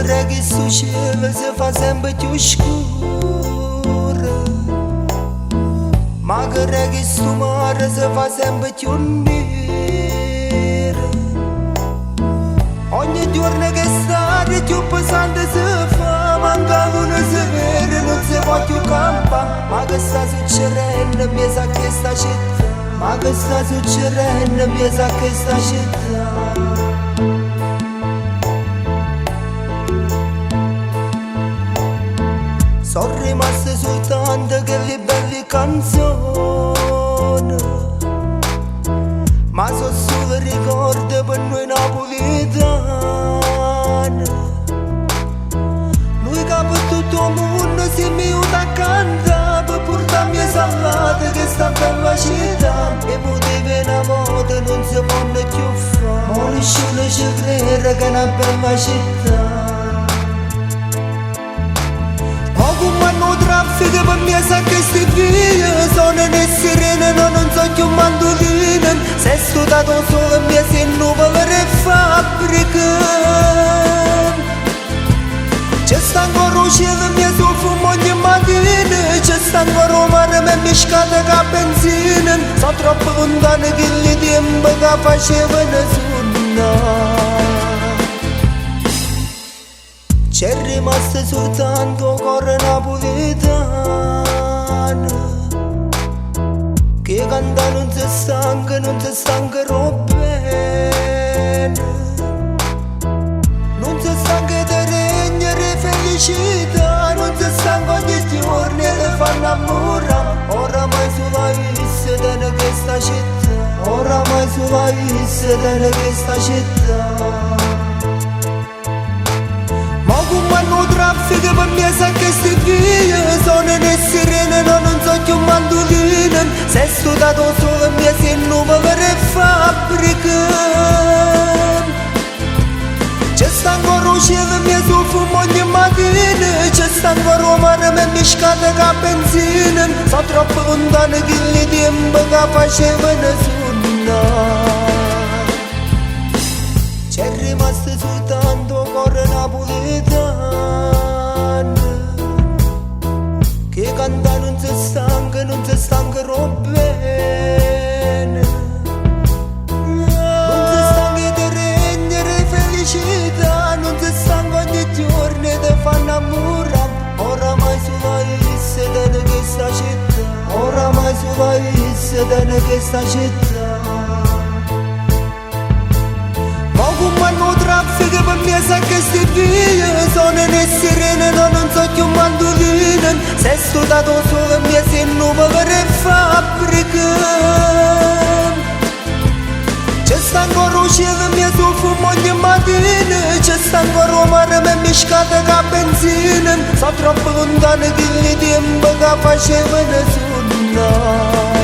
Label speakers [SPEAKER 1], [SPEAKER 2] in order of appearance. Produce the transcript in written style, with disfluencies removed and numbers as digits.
[SPEAKER 1] reghi sucele se fa sempre più scura, ma che reghi sto mare se fa sempre più nera. Ogni giorno che stare più pesante si fa, manca una severa, non si può più campare. Ma che sta succedendo, mi sa che sta città, ma che sta succedendo, mi sa che sta città. Sono rimaste soltanto quelle belle canzoni, ma sono solo ricordi per noi napoletani. Noi che per tutto il mondo si mi aiuta a cantare, per portarmi salate che sta bella città. E potevi una volta non si può più fare, ma nessuno ci crede che è una bella città. Come traffico per me sa che sti vie sono le sirene, no, non so più mandoline. Se sto dato solo mia se nuvole e fabbriche, c'è sta ancora un cielo mia sul fumo ogni mattina, c'è sta ancora un mare me mi scade che benzina. Sono troppo lontano che il tempo che facevano suonare. C'è rimasto soltanto cuore napoletano, che canta non si stancherò bene. Non si stanca di regnare felicità, non si stanca ogni giorno di far innamorare. Oramai sulla vista di questa città, oramai sulla vista di questa città. Come traffico per me sa che sti vie sono le sirene, no, non so più mandoline. Se sto dato solo mia se nuvole e fabbriche, c'è sta ancora un cielo mia sul fumo ogni mattina, c'è sta ancora un mare me mi scade che benzina. Sono troppo lontano che il tempo che facevano suonare. C'è rimasto soltanto cuore napoletano, che canta non si stancherò bene. Non si stanca di regnare felicità, non si stanca ogni giorno di far innamorare. Oramai sulla vista di questa città, oramai sulla vista di questa città. Come traffico per me sa che sti vie sono le sirene, no, non so più mandoline. Se sto dato solo mia se nuvole e fabbriche, c'è sta ancora un cielo mia sul fumo ogni mattina, c'è sta ancora un mare me mi scade che benzina. Sono troppo lontano che il tempo che facevano suonare.